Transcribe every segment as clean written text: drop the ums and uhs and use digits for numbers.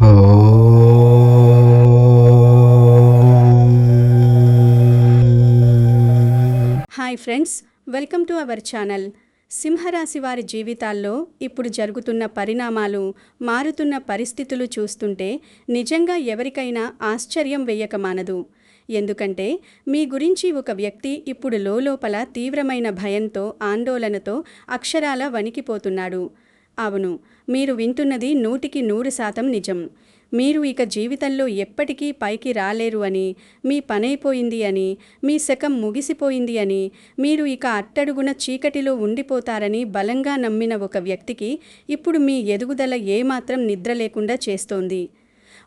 Hi friends, welcome to our channel. సింహరాశి వారి జీవితాల్లో ఇప్పుడు జరుగుతున్న పరిణామాలు, మారుతున్న పరిస్థితులు చూస్తుంటే నిజంగా ఎవరికైనా ఆశ్చర్యం వేయక మానదు. ఎందుకంటే మీ గురించి ఒక వ్యక్తి ఇప్పుడు లోలోపల తీవ్రమైన భయంతో, ఆందోళనతో అక్షరాల వణికిపోతున్నాడు. అవును, మీరు వింటున్నది 100% నిజం. మీరు ఇక జీవితంలో ఎప్పటికీ పైకి రాలేరు అని, మీ పనైపోయింది అని, మీ శకం ముగిసిపోయింది అని, మీరు ఇక అట్టడుగున చీకటిలో ఉండిపోతారని బలంగా నమ్మిన ఒక వ్యక్తికి ఇప్పుడు మీ ఎదుగుదల ఏమాత్రం నిద్ర లేకుండా చేస్తోంది.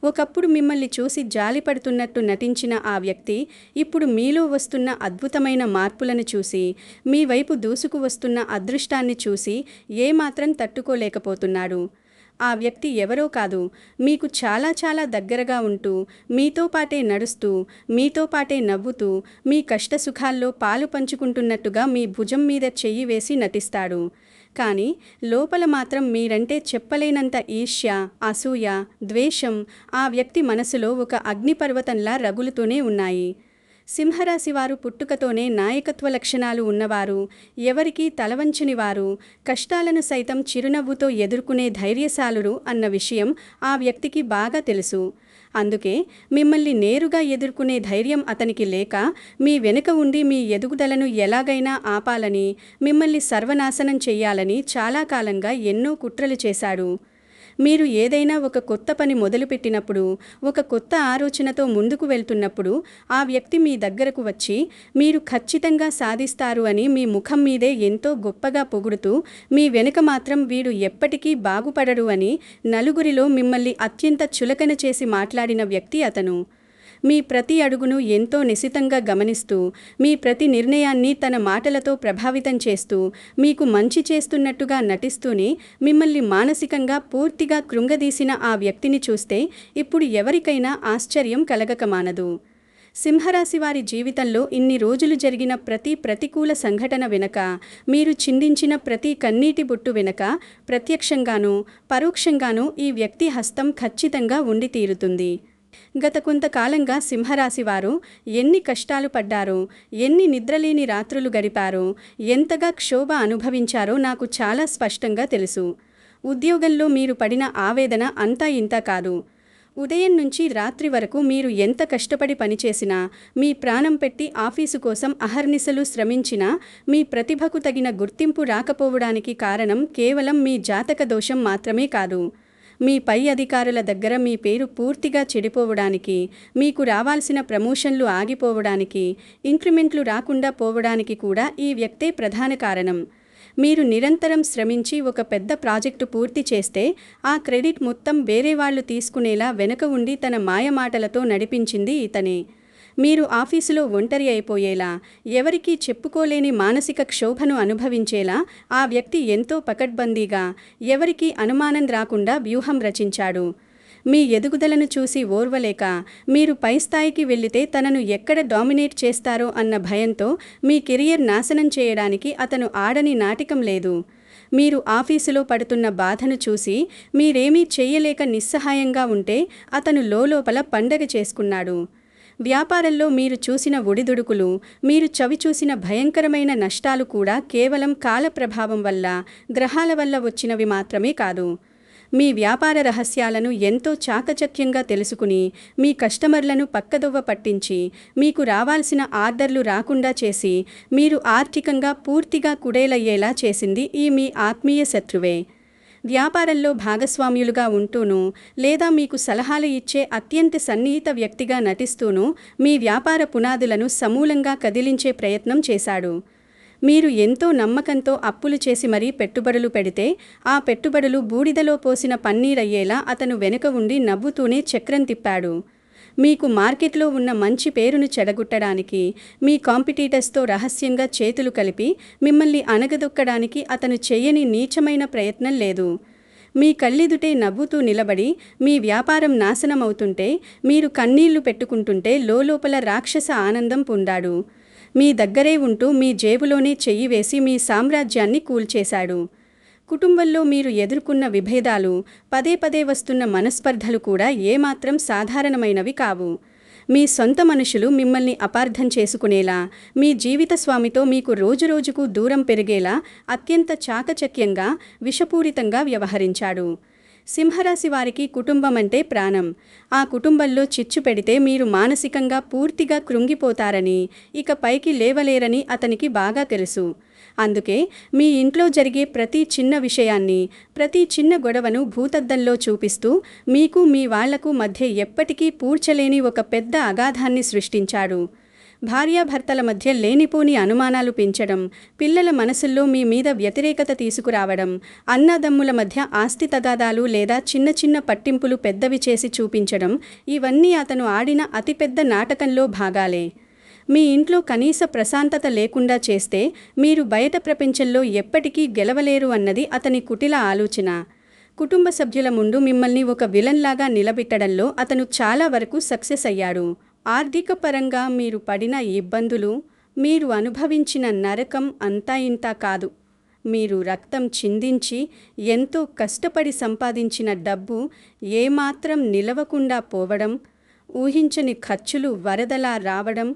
ఒకప్పుడు మిమ్మల్ని చూసి జాలిపడుతున్నట్టు నటించిన ఆ వ్యక్తి ఇప్పుడు మీలో వస్తున్న అద్భుతమైన మార్పులను చూసి, మీ వైపు దూసుకు వస్తున్న అదృష్టాన్ని చూసి ఏమాత్రం తట్టుకోలేకపోతున్నాడు. ఆ వ్యక్తి ఎవరో కాదు, మీకు చాలా చాలా దగ్గరగా ఉంటూ, మీతో పాటే నడుస్తూ, మీతో పాటే నవ్వుతూ, మీ కష్టసుఖాల్లో పాలు పంచుకుంటున్నట్టుగా మీ భుజం మీద చెయ్యి వేసి నటిస్తాడు. కానీ లోపల మాత్రం మీరంటే చెప్పలేనంత ఈర్ష్య, అసూయ, ద్వేషం ఆ వ్యక్తి మనసులో ఒక అగ్నిపర్వతంలా రగులుతూనే ఉన్నాయి. సింహరాశి వారు పుట్టుకతోనే నాయకత్వ లక్షణాలు ఉన్నవారు, ఎవరికీ తలవంచని వారు, కష్టాలను సైతం చిరునవ్వుతో ఎదుర్కొనే ధైర్యశాలురు అన్న విషయం ఆ వ్యక్తికి బాగా తెలుసు. అందుకే మిమ్మల్ని నేరుగా ఎదుర్కొనే ధైర్యం అతనికి లేక, మీ వెనుక ఉండి మీ ఎదుగుదలను ఎలాగైనా ఆపాలని, మిమ్మల్ని సర్వనాశనం చెయ్యాలని చాలా కాలంగా ఎన్నో కుట్రలు చేశాడు. మీరు ఏదైనా ఒక కొత్త పని మొదలుపెట్టినప్పుడు, ఒక కొత్త ఆలోచనతో ముందుకు వెళ్తున్నప్పుడు ఆ వ్యక్తి మీ దగ్గరకు వచ్చి మీరు ఖచ్చితంగా సాధిస్తారు అని మీ ముఖం మీదే ఎంతో గొప్పగా పొగుడుతూ, మీ వెనుక మాత్రం వీడు ఎప్పటికీ బాగుపడడు అని నలుగురిలో మిమ్మల్ని అత్యంత చులకన చేసి మాట్లాడిన వ్యక్తి అతను. మీ ప్రతి అడుగును ఎంతో నిశితంగా గమనిస్తూ, మీ ప్రతి నిర్ణయాన్ని తన మాటలతో ప్రభావితం చేస్తూ, మీకు మంచి చేస్తున్నట్టుగా నటిస్తూనే మిమ్మల్ని మానసికంగా పూర్తిగా కృంగదీసిన ఆ వ్యక్తిని చూస్తే ఇప్పుడు ఎవరికైనా ఆశ్చర్యం కలగక మానదు. సింహరాశి వారి జీవితంలో ఇన్ని రోజులు జరిగిన ప్రతి ప్రతికూల సంఘటన వెనుక, మీరు చిందించిన ప్రతి కన్నీటి బొట్టు వెనుక ప్రత్యక్షంగానూ పరోక్షంగానూ ఈ వ్యక్తి హస్తం ఖచ్చితంగా ఉండి తీరుతుంది. గత కొంతకాలంగా సింహరాశివారు ఎన్ని కష్టాలు పడ్డారో, ఎన్ని నిద్రలేని రాత్రులు గడిపారో, ఎంతగా క్షోభ అనుభవించారో నాకు చాలా స్పష్టంగా తెలుసు. ఉద్యోగంలో మీరు పడిన ఆవేదన అంతా ఇంతా కాదు. ఉదయం నుంచి రాత్రి వరకు మీరు ఎంత కష్టపడి పనిచేసినా, మీ ప్రాణం పెట్టి ఆఫీసు కోసం అహర్నిశలు శ్రమించినా మీ ప్రతిభకు తగిన గుర్తింపు రాకపోవడానికి కారణం కేవలం మీ జాతక దోషం మాత్రమే కాదు. మీ పై అధికారుల దగ్గర మీ పేరు పూర్తిగా చెడిపోవడానికి, మీకు రావాల్సిన ప్రమోషన్లు ఆగిపోవడానికి, ఇంక్రిమెంట్లు రాకుండా పోవడానికి కూడా ఈ వ్యక్తే ప్రధాన కారణం. మీరు నిరంతరం శ్రమించి ఒక పెద్ద ప్రాజెక్టు పూర్తి చేస్తే ఆ క్రెడిట్ మొత్తం వేరే వాళ్ళు తీసుకునేలా వెనుక ఉండి తన మాయమాటలతో నడిపించింది ఇతనే. మీరు ఆఫీసులో ఒంటరి అయిపోయేలా, ఎవరికీ చెప్పుకోలేని మానసిక క్షోభను అనుభవించేలా ఆ వ్యక్తి ఎంతో పకడ్బందీగా, ఎవరికీ అనుమానం రాకుండా వ్యూహం రచించాడు. మీ ఎదుగుదలను చూసి ఓర్వలేక, మీరు పై స్థాయికి వెళ్లితే తనను ఎక్కడ డామినేట్ చేస్తారో అన్న భయంతో మీ కెరియర్ నాశనం చేయడానికి అతను ఆడని నాటకం లేదు. మీరు ఆఫీసులో పడుతున్న బాధను చూసి మీరేమీ చెయ్యలేక నిస్సహాయంగా ఉంటే అతను లోలోపల పండగ చేసుకున్నాడు. వ్యాపారంలో మీరు చూసిన ఒడిదుడుకులు, మీరు చవిచూసిన భయంకరమైన నష్టాలు కూడా కేవలం కాల ప్రభావం వల్ల, గ్రహాల వల్ల వచ్చినవి మాత్రమే కాదు. మీ వ్యాపార రహస్యాలను ఎంతో చాకచక్యంగా తెలుసుకుని, మీ కస్టమర్లను పక్కదొవ్వ పట్టించి, మీకు రావాల్సిన ఆర్డర్లు రాకుండా చేసి, మీరు ఆర్థికంగా పూర్తిగా కుడేలయ్యేలా చేసింది ఈ మీ ఆత్మీయ శత్రువే. వ్యాపారంలో భాగస్వామ్యులుగా ఉంటూనూ, లేదా మీకు సలహాలు ఇచ్చే అత్యంత సన్నిహిత వ్యక్తిగా నటిస్తూనూ మీ వ్యాపార పునాదులను సమూలంగా కదిలించే ప్రయత్నం చేశాడు. మీరు ఎంతో నమ్మకంతో అప్పులు చేసి మరీ పెట్టుబడులు పెడితే ఆ పెట్టుబడులు బూడిదలో పోసిన పన్నీరయ్యేలా అతను వెనుక ఉండి నవ్వుతూనే చక్రం తిప్పాడు. మీకు మార్కెట్లో ఉన్న మంచి పేరును చెడగొట్టడానికి, మీ కాంపిటీటర్స్తో రహస్యంగా చేతులు కలిపి మిమ్మల్ని అణగదొక్కడానికి అతను చెయ్యని నీచమైన ప్రయత్నం లేదు. మీ కళ్ళెదుటే నవ్వుతూ నిలబడి మీ వ్యాపారం నాశనమవుతుంటే, మీరు కన్నీళ్లు పెట్టుకుంటుంటే లోలోపల రాక్షస ఆనందం పొందాడు. మీ దగ్గరే ఉంటూ మీ జేబులోనే చెయ్యి వేసి మీ సామ్రాజ్యాన్ని కూల్చేశాడు. కుటుంబంలో మీరు ఎదుర్కొన్న విభేదాలు, పదే పదే వస్తున్న మనస్పర్ధలు కూడా ఏమాత్రం సాధారణమైనవి కావు. మీ సొంత మనుషులు మిమ్మల్ని అపార్థం చేసుకునేలా, మీ జీవిత స్వామితో మీకు రోజురోజుకు దూరం పెరిగేలా అత్యంత చాకచక్యంగా, విషపూరితంగా వ్యవహరించాడు. సింహరాశి వారికి కుటుంబం అంటే ప్రాణం. ఆ కుటుంబంలో చిచ్చు పెడితే మీరు మానసికంగా పూర్తిగా కృంగిపోతారని, ఇక పైకి లేవలేరని అతనికి బాగా తెలుసు. అందుకే మీ ఇంట్లో జరిగే ప్రతి చిన్న విషయాన్ని, ప్రతి చిన్న గొడవను భూతద్దంలో చూపిస్తూ మీకు మీ వాళ్లకు మధ్య ఎప్పటికీ పూడ్చలేని ఒక పెద్ద అగాధాన్ని సృష్టించాడు. భార్యాభర్తల మధ్య లేనిపోని అనుమానాలు పెంచడం, పిల్లల మనసుల్లో మీ మీద వ్యతిరేకత తీసుకురావడం, అన్నదమ్ముల మధ్య ఆస్తి తగాదాలు లేదా చిన్న చిన్న పట్టింపులు పెద్దవి చేసి చూపించడం, ఇవన్నీ అతను ఆడిన అతిపెద్ద నాటకంలో భాగాలే. మీ ఇంట్లో కనీస ప్రశాంతత లేకుండా చేస్తే మీరు బయట ప్రపంచంలో ఎప్పటికీ గెలవలేరు అన్నది అతని కుటిల ఆలోచన. కుటుంబ సభ్యుల ముందు మిమ్మల్ని ఒక విలన్లాగా నిలబెట్టడంలో అతను చాలా వరకు సక్సెస్ అయ్యాడు. ఆర్థిక పరంగా మీరు పడిన ఇబ్బందులు, మీరు అనుభవించిన నరకం అంతా ఇంతా కాదు. మీరు రక్తం చిందించి ఎంతో కష్టపడి సంపాదించిన డబ్బు ఏమాత్రం నిలవకుండా పోవడం, ఊహించని ఖర్చులు వరదలా రావడం,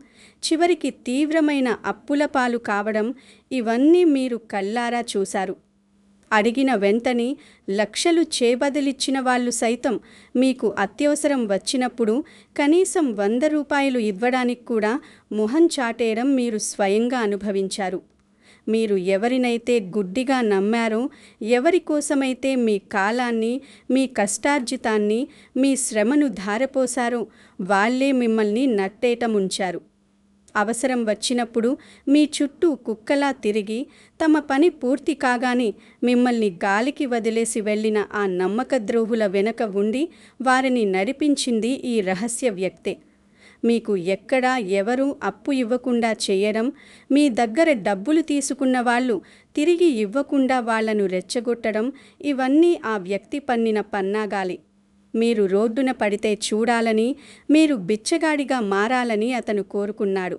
చివరికి తీవ్రమైన అప్పుల పాలు కావడం, ఇవన్నీ మీరు కళ్ళారా చూశారు. అడిగిన వెంటనే లక్షలు చేబదిలిచ్చిన వాళ్ళు సైతం మీకు అత్యవసరం వచ్చినప్పుడు కనీసం 100 రూపాయలు ఇవ్వడానికి కూడా మొహం చాటేయడం మీరు స్వయంగా అనుభవించారు. మీరు ఎవరినైతే గుడ్డిగా నమ్మారో, ఎవరి కోసమైతే మీ కాలాన్ని, మీ కష్టార్జితాన్ని, మీ శ్రమను ధారపోసారో వాళ్ళే మిమ్మల్ని నట్టేట ముంచారు. అవసరం వచ్చినప్పుడు మీ చుట్టూ కుక్కలా తిరిగి, తమ పని పూర్తి కాగానే మిమ్మల్ని గాలికి వదిలేసి వెళ్ళిన ఆ నమ్మకద్రోహుల వెనక ఉండి వారిని నడిపించింది ఈ రహస్య వ్యక్తే. మీకు ఎక్కడా ఎవరూ అప్పు ఇవ్వకుండా చేయడం, మీ దగ్గర డబ్బులు తీసుకున్న వాళ్ళు తిరిగి ఇవ్వకుండా వాళ్లను రెచ్చగొట్టడం, ఇవన్నీ ఆ వ్యక్తి పన్నిన పన్నాగాలి. మీరు రోడ్డున పడితే చూడాలని, మీరు బిచ్చగాడిగా మారాలని అతను కోరుకున్నాడు.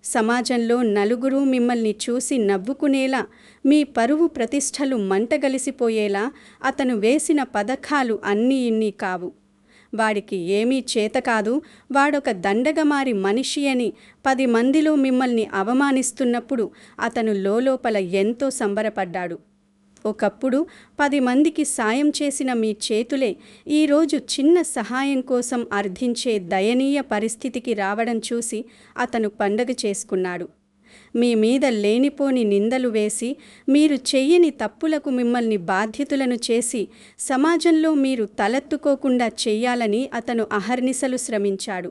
సమాజంలో నలుగురు మిమ్మల్ని చూసి నవ్వుకునేలా, మీ పరువు ప్రతిష్టలు మంటగలిసిపోయేలా అతను వేసిన పథకాలు అన్నీ ఇన్ని కావు. వాడికి ఏమీ చేతకాదు, వాడొక దండగమారి మనిషి అని 10 మందిలో మిమ్మల్ని అవమానిస్తున్నప్పుడు అతను లోలోపల ఎంతో సంబరపడ్డాడు. ఒకప్పుడు 10 మందికి సాయం చేసిన మీ చేతులే ఈరోజు చిన్న సహాయం కోసం అర్థించే దయనీయ పరిస్థితికి రావడం చూసి అతను పండగ చేసుకున్నాడు. మీ మీద లేనిపోని నిందలు వేసి, మీరు చెయ్యని తప్పులకు మిమ్మల్ని బాధ్యతులను చేసి, సమాజంలో మీరు తలెత్తుకోకుండా చెయ్యాలని అతను అహర్నిశలు శ్రమించాడు.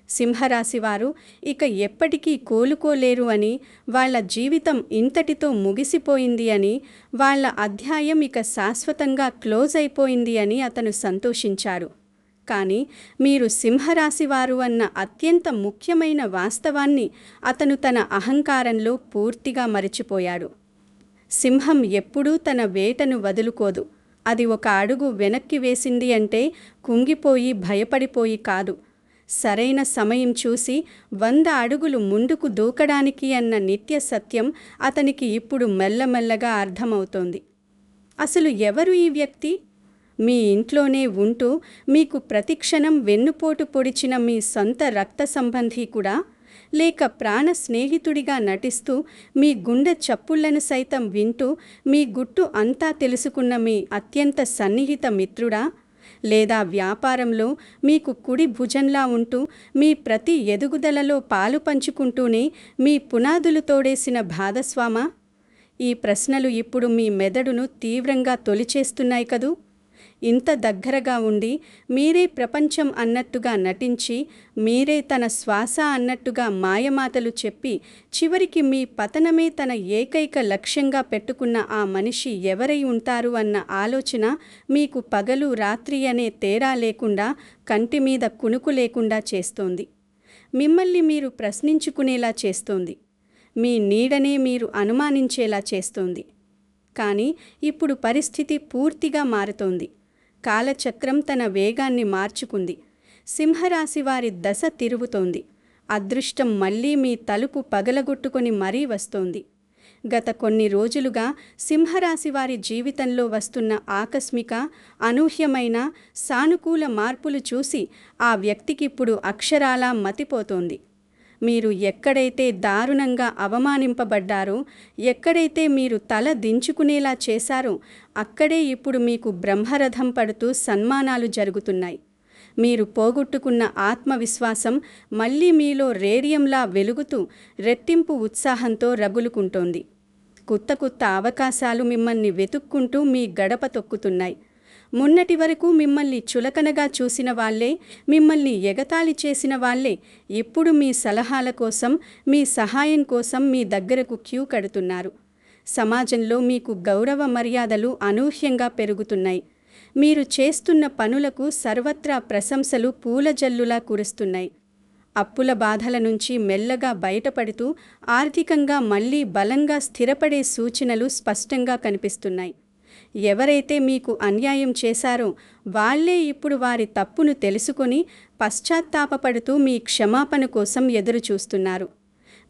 సింహరాశివారు ఇక ఎప్పటికీ కోలుకోలేరు అని, వాళ్ల జీవితం ఇంతటితో ముగిసిపోయింది అని, వాళ్ల అధ్యాయం ఇక శాశ్వతంగా క్లోజ్ అయిపోయింది అని అతను సంతోషించాడు. కానీ మీరు సింహరాశివారు అన్న అత్యంత ముఖ్యమైన వాస్తవాన్ని అతను తన అహంకారంలో పూర్తిగా మరిచిపోయాడు. సింహం ఎప్పుడూ తన వేటను వదులుకోదు. అది ఒక అడుగు వెనక్కి వేసింది అంటే కుంగిపోయి భయపడిపోయి కాదు, సరైన సమయం చూసి 100 అడుగులు ముందుకు దూకడానికి అన్న నిత్య సత్యం అతనికి ఇప్పుడు మెల్లమెల్లగా అర్థమవుతోంది. అసలు ఎవరు ఈ వ్యక్తి? మీ ఇంట్లోనే ఉంటూ మీకు ప్రతిక్షణం వెన్నుపోటు పొడిచిన మీ సొంత రక్త సంబంధీ కూడా, లేక ప్రాణ స్నేహితుడిగా నటిస్తూ మీ గుండె చప్పుళ్లను సైతం వింటూ మీ గుట్టు అంతా తెలుసుకున్న మీ అత్యంత సన్నిహిత మిత్రుడా? లేదా వ్యాపారంలో మీకు కుడి భుజంలా ఉంటూ మీ ప్రతి ఎదుగుదలలో పాలు పంచుకుంటూనే మీ పునాదులు తోడేసిన భాగస్వామా? ఈ ప్రశ్నలు ఇప్పుడు మీ మెదడును తీవ్రంగా తొలిచేస్తున్నాయి కదూ. ఇంత దగ్గరగా ఉండి మీరే ప్రపంచం అన్నట్టుగా నటించి, మీరే తన శ్వాస అన్నట్టుగా మాయమాటలు చెప్పి, చివరికి మీ పతనమే తన ఏకైక లక్ష్యంగా పెట్టుకున్న ఆ మనిషి ఎవరై ఉంటారు అన్న ఆలోచన మీకు పగలు రాత్రి అనే తేడా లేకుండా, కంటి మీద కునుకు లేకుండా చేస్తోంది. మిమ్మల్ని మీరు ప్రశ్నించుకునేలా చేస్తోంది. మీ నీడనే మీరు అనుమానించేలా చేస్తోంది. కానీ ఇప్పుడు పరిస్థితి పూర్తిగా మారుతోంది. కాలచక్రం తన వేగాన్ని మార్చుకుంది. సింహరాశివారి దశ తిరుగుతోంది. అదృష్టం మళ్ళీ మీ తలుపు పగలగొట్టుకొని మరీ వస్తోంది. గత కొన్ని రోజులుగా సింహరాశి వారి జీవితంలో వస్తున్న ఆకస్మిక, అనూహ్యమైన సానుకూల మార్పులు చూసి ఆ వ్యక్తికిప్పుడు అక్షరాలా మతిపోతోంది. మీరు ఎక్కడైతే దారుణంగా అవమానింపబడ్డారో, ఎక్కడైతే మీరు తల దించుకునేలా చేశారో, అక్కడే ఇప్పుడు మీకు బ్రహ్మరథం పడుతూ సన్మానాలు జరుగుతున్నాయి. మీరు పోగొట్టుకున్న ఆత్మవిశ్వాసం మళ్ళీ మీలో రేడియంలా వెలుగుతూ రెట్టింపు ఉత్సాహంతో రగులుకుంటోంది. కొత్త కొత్త అవకాశాలు మిమ్మల్ని వెతుక్కుంటూ మీ గడప తొక్కుతున్నాయి. మొన్నటి వరకు మిమ్మల్ని చులకనగా చూసిన వాళ్ళే, మిమ్మల్ని ఎగతాళి చేసిన వాళ్ళే ఇప్పుడు మీ సలహాల కోసం, మీ సహాయం కోసం మీ దగ్గరకు క్యూ కడుతున్నారు. సమాజంలో మీకు గౌరవ మర్యాదలు అనూహ్యంగా పెరుగుతున్నాయి. మీరు చేస్తున్న పనులకు సర్వత్రా ప్రశంసలు పూలజల్లులా కురుస్తున్నాయి. అప్పుల బాధల నుంచి మెల్లగా బయటపడుతూ ఆర్థికంగా మళ్ళీ బలంగా స్థిరపడే సూచనలు స్పష్టంగా కనిపిస్తున్నాయి. ఎవరైతే మీకు అన్యాయం చేశారో వాళ్లే ఇప్పుడు వారి తప్పును తెలుసుకొని పశ్చాత్తాపపడుతూ మీ క్షమాపణ కోసం ఎదురుచూస్తున్నారు.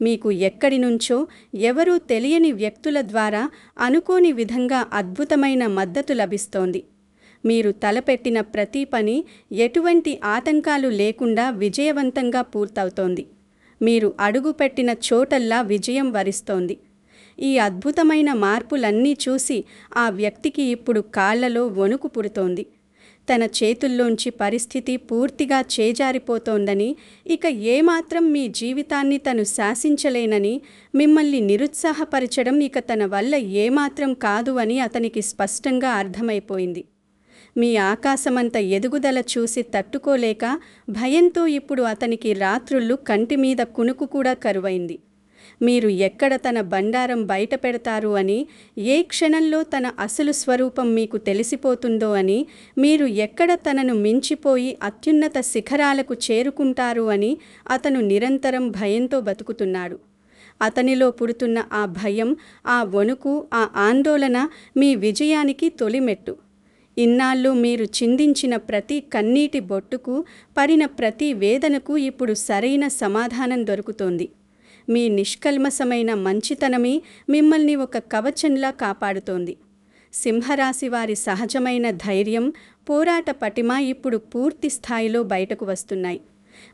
మీకు ఎక్కడి నుంచో ఎవరూ తెలియని వ్యక్తుల ద్వారా అనుకోని విధంగా అద్భుతమైన మద్దతు లభిస్తోంది. మీరు తలపెట్టిన ప్రతి పని ఎటువంటి ఆటంకాలు లేకుండా విజయవంతంగా పూర్తవుతోంది. మీరు అడుగుపెట్టిన చోటల్లా విజయం వరిస్తోంది. ఈ అద్భుతమైన మార్పులన్నీ చూసి ఆ వ్యక్తికి ఇప్పుడు కాళ్లలో వణుకు పుడుతోంది. తన చేతుల్లోంచి పరిస్థితి పూర్తిగా చేజారిపోతోందని, ఇక ఏమాత్రం మీ జీవితాన్ని తను శాసించలేనని, మిమ్మల్ని నిరుత్సాహపరచడం ఇక తన వల్ల ఏమాత్రం కాదు అని అతనికి స్పష్టంగా అర్థమైపోయింది. మీ ఆకాశమంత ఎదుగుదల చూసి తట్టుకోలేక భయంతో ఇప్పుడు అతనికి రాత్రుళ్ళు కంటిమీద కునుకు కూడా కరువైంది. మీరు ఎక్కడ తన బండారం బయట పెడతారు అని, ఏ క్షణంలో తన అసలు స్వరూపం మీకు తెలిసిపోతుందో అని, మీరు ఎక్కడ తనను మించిపోయి అత్యున్నత శిఖరాలకు చేరుకుంటారు అని అతను నిరంతరం భయంతో బతుకుతున్నాడు. అతనిలో పుడుతున్న ఆ భయం, ఆ వణుకు, ఆ ఆందోళన మీ విజయానికి తొలిమెట్టు. ఇన్నాళ్ళు మీరు చిందించిన ప్రతి కన్నీటి బొట్టుకు, పడిన ప్రతి వేదనకు ఇప్పుడు సరైన సమాధానం దొరుకుతోంది. మీ నిష్కల్మషమైన మంచితనమే మిమ్మల్ని ఒక కవచంలా కాపాడుతోంది. సింహరాశి వారి సహజమైన ధైర్యం, పోరాట పటిమ ఇప్పుడు పూర్తి స్థాయిలో బయటకు వస్తున్నాయి.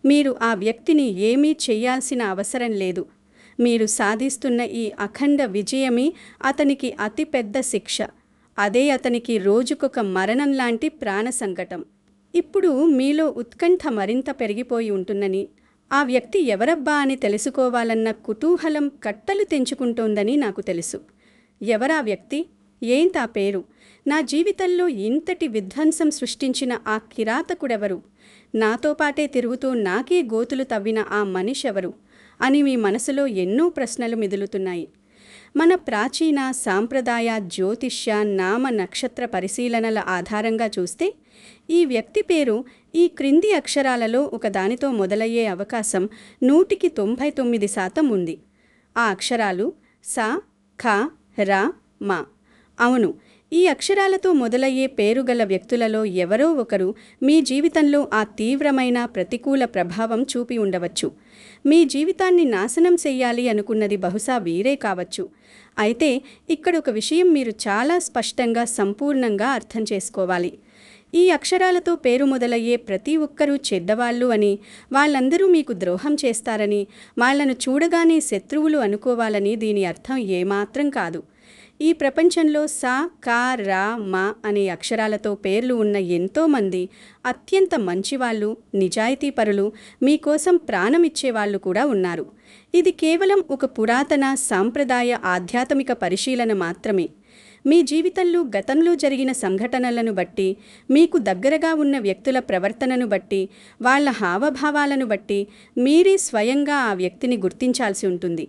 మీరు ఆ వ్యక్తిని ఏమీ చెయ్యాల్సిన అవసరం లేదు. మీరు సాధిస్తున్న ఈ అఖండ విజయమే అతనికి అతిపెద్ద శిక్ష. అదే అతనికి రోజుకొక మరణం లాంటి ప్రాణ సంకటం. ఇప్పుడు మీలో ఉత్కంఠ మరింత పెరిగిపోయి ఉంటుందని, ఆ వ్యక్తి ఎవరబ్బా అని తెలుసుకోవాలన్న కుతూహలం కట్టలు తెంచుకుంటోందని నాకు తెలుసు. ఎవరా వ్యక్తి? ఏంతా పేరు? నా జీవితంలో ఇంతటి విధ్వంసం సృష్టించిన ఆ కిరాతకుడెవరు? నాతో పాటే తిరుగుతూ నాకే గోతులు తవ్విన ఆ మనిషెవరు అని మీ మనసులో ఎన్నో ప్రశ్నలు మెదులుతున్నాయి. మన ప్రాచీన సాంప్రదాయ జ్యోతిష్య నామ నక్షత్ర పరిశీలనల ఆధారంగా చూస్తే ఈ వ్యక్తి పేరు ఈ క్రింది అక్షరాలలో ఒకదానితో మొదలయ్యే అవకాశం 99% ఉంది. ఆ అక్షరాలు స, ఖ, ర, మ. అవును, ఈ అక్షరాలతో మొదలయ్యే పేరుగల వ్యక్తులలో ఎవరో ఒకరు మీ జీవితంలో ఆ తీవ్రమైన ప్రతికూల ప్రభావం చూపి ఉండవచ్చు. మీ జీవితాన్ని నాశనం చెయ్యాలి అనుకున్నది బహుశా వీరే కావచ్చు. అయితే ఇక్కడ ఒక విషయం మీరు చాలా స్పష్టంగా, సంపూర్ణంగా అర్థం చేసుకోవాలి. ఈ అక్షరాలతో పేరు మొదలయ్యే ప్రతి ఒక్కరూ చెడ్డవాళ్ళు అని, వాళ్ళందరూ మీకు ద్రోహం చేస్తారని, వాళ్లను చూడగానే శత్రువులు అనుకోవాలని దీని అర్థం ఏమాత్రం కాదు. ఈ ప్రపంచంలో స, క, ర, మ అనే అక్షరాలతో పేర్లు ఉన్న ఎంతోమంది అత్యంత మంచివాళ్ళు, నిజాయితీపరులు, మీకోసం ప్రాణమిచ్చేవాళ్ళు కూడా ఉన్నారు. ఇది కేవలం ఒక పురాతన సాంప్రదాయ ఆధ్యాత్మిక పరిశీలన మాత్రమే. మీ జీవితంలో గతంలో జరిగిన సంఘటనలను బట్టి, మీకు దగ్గరగా ఉన్న వ్యక్తుల ప్రవర్తనను బట్టి, వాళ్ళ హావభావాలను బట్టి మీరే స్వయంగా ఆ వ్యక్తిని గుర్తించాల్సి ఉంటుంది.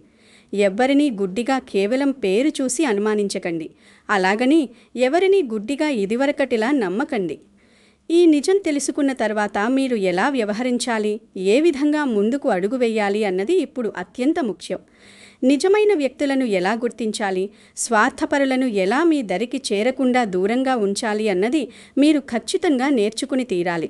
ఎవ్వరినీ గుడ్డిగా కేవలం పేరు చూసి అనుమానించకండి. అలాగని ఎవరినీ గుడ్డిగా ఇదివరకటిలా నమ్మకండి. ఈ నిజం తెలుసుకున్న తర్వాత మీరు ఎలా వ్యవహరించాలి, ఏ విధంగా ముందుకు అడుగు వేయాలి అన్నది ఇప్పుడు అత్యంత ముఖ్యం. నిజమైన వ్యక్తులను ఎలా గుర్తించాలి, స్వార్థపరులను ఎలా మీ దరికి చేరకుండా దూరంగా ఉంచాలి అన్నది మీరు ఖచ్చితంగా నేర్చుకుని తీరాలి.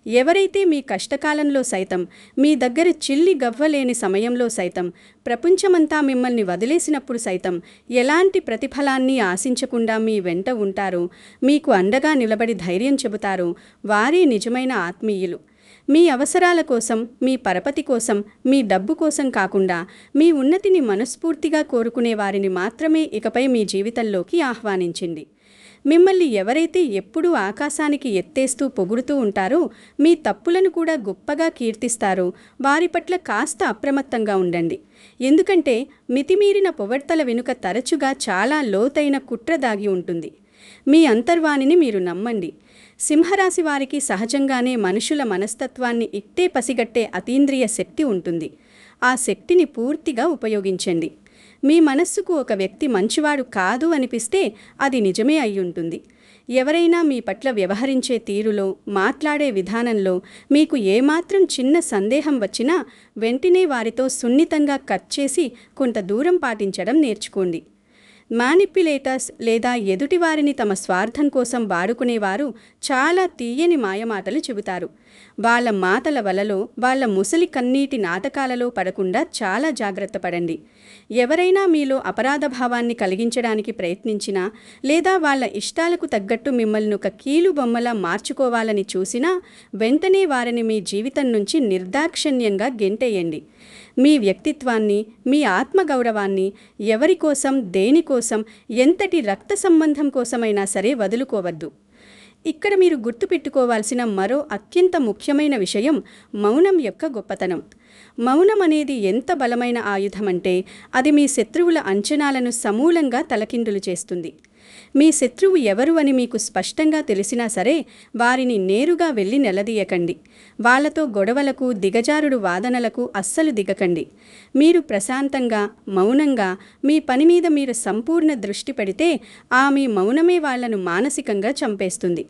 ఎవరైతే మీ కష్టకాలంలో సైతం, మీ దగ్గర చిల్లి గవ్వలేని సమయంలో సైతం, ప్రపంచమంతా మిమ్మల్ని వదిలేసినప్పుడు సైతం ఎలాంటి ప్రతిఫలాన్ని ఆశించకుండా మీ వెంట ఉంటారో, మీకు అండగా నిలబడి ధైర్యం చెబుతారో వారే నిజమైన ఆత్మీయులు. మీ అవసరాల కోసం, మీ పరపతి కోసం, మీ డబ్బు కోసం కాకుండా మీ ఉన్నతిని మనస్ఫూర్తిగా కోరుకునే వారిని మాత్రమే ఇకపై మీ జీవితంలోకి ఆహ్వానించండి. మిమ్మల్ని ఎవరైతే ఎప్పుడూ ఆకాశానికి ఎత్తేస్తూ పొగుడుతూ ఉంటారో, మీ తప్పులను కూడా గొప్పగా కీర్తిస్తారో వారి పట్ల కాస్త అప్రమత్తంగా ఉండండి. ఎందుకంటే మితిమీరిన పొగడ్తల వెనుక తరచుగా చాలా లోతైన కుట్ర దాగి ఉంటుంది. మీ అంతర్వాణిని మీరు నమ్మండి. సింహరాశి వారికి సహజంగానే మనుషుల మనస్తత్వాన్ని ఇట్టే పసిగట్టే అతీంద్రియ శక్తి ఉంటుంది. ఆ శక్తిని పూర్తిగా ఉపయోగించండి. మీ మనస్సుకు ఒక వ్యక్తి మంచివాడు కాదు అనిపిస్తే అది నిజమే అయ్యుంటుంది. ఎవరైనా మీ పట్ల వ్యవహరించే తీరులో, మాట్లాడే విధానంలో మీకు ఏమాత్రం చిన్న సందేహం వచ్చినా వెంటనే వారితో సున్నితంగా కట్ చేసి కొంత దూరం పాటించడం నేర్చుకోండి. మ్యానిప్యులేటర్స్ లేదా ఎదుటివారిని తమ స్వార్థం కోసం వాడుకునేవారు చాలా తీయని మాయమాటలు చెబుతారు. వాళ్ళ మాటల వలలో, వాళ్ళ ముసలి కన్నీటి నాటకాలలో పడకుండా చాలా జాగ్రత్త పడండి. ఎవరైనా మీలో అపరాధ భావాన్ని కలిగించడానికి ప్రయత్నించినా లేదా వాళ్ళ ఇష్టాలకు తగ్గట్టు మిమ్మల్ని ఒక కీలు బొమ్మలా మార్చుకోవాలని చూసినా వెంటనే వారిని మీ జీవితం నుంచి నిర్దాక్షిణ్యంగా గెంటేయండి. మీ వ్యక్తిత్వాన్ని, మీ ఆత్మగౌరవాన్ని ఎవరికోసం, దేనికోసం, ఎంతటి రక్త సంబంధం కోసమైనా సరే వదులుకోవద్దు. ఇక్కడ మీరు గుర్తుపెట్టుకోవాల్సిన మరో అత్యంత ముఖ్యమైన విషయం మౌనం యొక్క గొప్పతనం. మౌనం అనేది ఎంత బలమైన ఆయుధమంటే అది మీ శత్రువుల అంచనాలను సమూలంగా తలకిందులు చేస్తుంది. మీ శత్రువు ఎవరు అని మీకు స్పష్టంగా తెలిసినా సరే వారిని నేరుగా వెళ్ళి నిలదీయకండి. వాళ్లతో గొడవలకు, దిగజారుడు వాదనలకు అస్సలు దిగకండి. మీరు ప్రశాంతంగా, మౌనంగా మీ పని మీద మీరు సంపూర్ణ దృష్టి పెడితే మీ మౌనమే వాళ్లను మానసికంగా చంపేస్తుంది.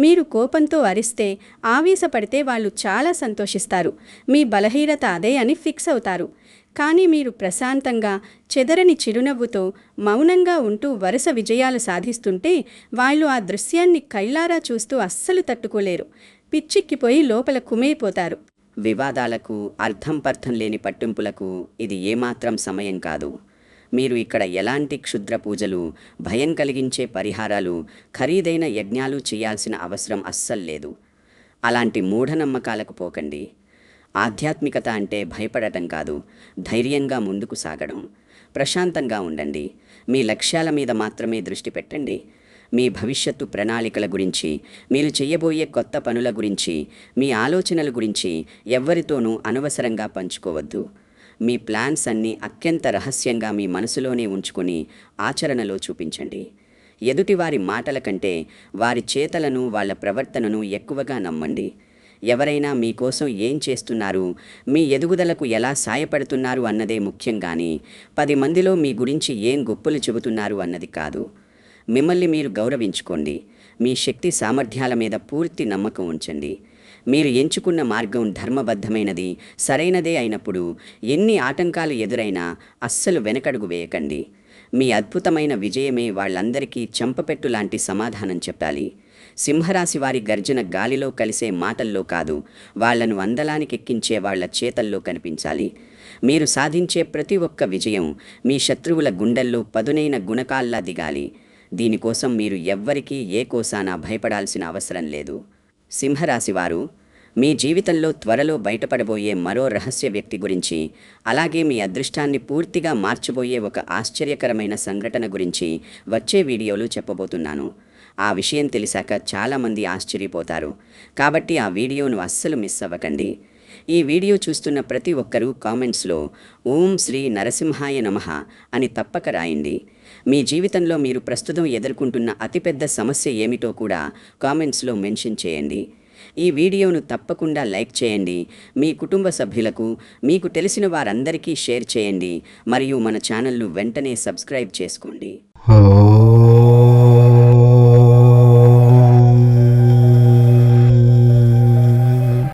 మీరు కోపంతో అరిస్తే, ఆవేశపడితే వాళ్ళు చాలా సంతోషిస్తారు. మీ బలహీనత అదే అని ఫిక్స్ అవుతారు. కానీ మీరు ప్రశాంతంగా, చెదరని చిరునవ్వుతో, మౌనంగా ఉంటూ వరుస విజయాలు సాధిస్తుంటే వాళ్ళు ఆ దృశ్యాన్ని కళ్ళారా చూస్తూ అస్సలు తట్టుకోలేరు. పిచ్చెక్కిపోయి లోపల కుమైపోతారు. వివాదాలకు, అర్థం లేని పట్టింపులకు ఇది ఏమాత్రం సమయం కాదు. మీరు ఇక్కడ ఎలాంటి క్షుద్ర పూజలు, భయం కలిగించే పరిహారాలు, ఖరీదైన యజ్ఞాలు చేయాల్సిన అవసరం అస్సలు లేదు. అలాంటి మూఢనమ్మకాలకు పోకండి. ఆధ్యాత్మికత అంటే భయపడటం కాదు, ధైర్యంగా ముందుకు సాగడం. ప్రశాంతంగా ఉండండి. మీ లక్ష్యాల మీద మాత్రమే దృష్టి పెట్టండి. మీ భవిష్యత్తు ప్రణాళికల గురించి, మీరు చేయబోయే కొత్త పనుల గురించి, మీ ఆలోచనల గురించి ఎవ్వరితోనూ అనవసరంగా పంచుకోవద్దు. మీ ప్లాన్స్ అన్నీ అత్యంత రహస్యంగా మీ మనసులోనే ఉంచుకొని ఆచరణలో చూపించండి. ఎదుటివారి మాటల కంటే వారి చేతలను, వాళ్ళ ప్రవర్తనను ఎక్కువగా నమ్మండి. ఎవరైనా మీకోసం ఏం చేస్తున్నారు, మీ ఎదుగుదలకు ఎలా సాయపడుతున్నారు అన్నదే ముఖ్యం కానీ 10 మందిలో మీ గురించి ఏం గొప్పలు చెబుతున్నారు అన్నది కాదు. మిమ్మల్ని మీరు గౌరవించుకోండి. మీ శక్తి సామర్థ్యాల మీద పూర్తి నమ్మకం ఉంచండి. మీరు ఎంచుకున్న మార్గం ధర్మబద్ధమైనది, సరైనదే అయినప్పుడు ఎన్ని ఆటంకాలు ఎదురైనా అస్సలు వెనకడుగు వేయకండి. మీ అద్భుతమైన విజయమే వాళ్ళందరికీ చెంపపెట్టు లాంటి సమాధానం చెప్పాలి. సింహరాశి వారి గర్జన గాలిలో కలిసే మాటల్లో కాదు, వాళ్లను అందలానికెక్కించే వాళ్ల చేతల్లో కనిపించాలి. మీరు సాధించే ప్రతి ఒక్క విజయం మీ శత్రువుల గుండెల్లో పదునైన గుణకాల్లా దిగాలి. దీనికోసం మీరు ఎవ్వరికీ ఏ కోసానా భయపడాల్సిన అవసరం లేదు. సింహరాశివారు, మీ జీవితంలో త్వరలో బయటపడబోయే మరో రహస్య వ్యక్తి గురించి, అలాగే మీ అదృష్టాన్ని పూర్తిగా మార్చబోయే ఒక ఆశ్చర్యకరమైన సంఘటన గురించి వచ్చే వీడియోలో చెప్పబోతున్నాను. ఆ విషయం తెలిసాక చాలామంది ఆశ్చర్యపోతారు. కాబట్టి ఆ వీడియోను అస్సలు మిస్ అవ్వకండి. ఈ వీడియో చూస్తున్న ప్రతి ఒక్కరూ కామెంట్స్లో ఓం శ్రీ నరసింహాయ నమః అని తప్పక రాయండి. మీ జీవితంలో మీరు ప్రస్తుతం ఎదుర్కొంటున్న అతిపెద్ద సమస్య ఏమిటో కూడా కామెంట్స్లో మెన్షన్ చేయండి. ఈ వీడియోను తప్పకుండా లైక్ చేయండి. మీ కుటుంబ సభ్యులకు, మీకు తెలిసిన వారందరికీ షేర్ చేయండి. మరియు మన ఛానల్ను వెంటనే సబ్స్క్రైబ్ చేసుకోండి.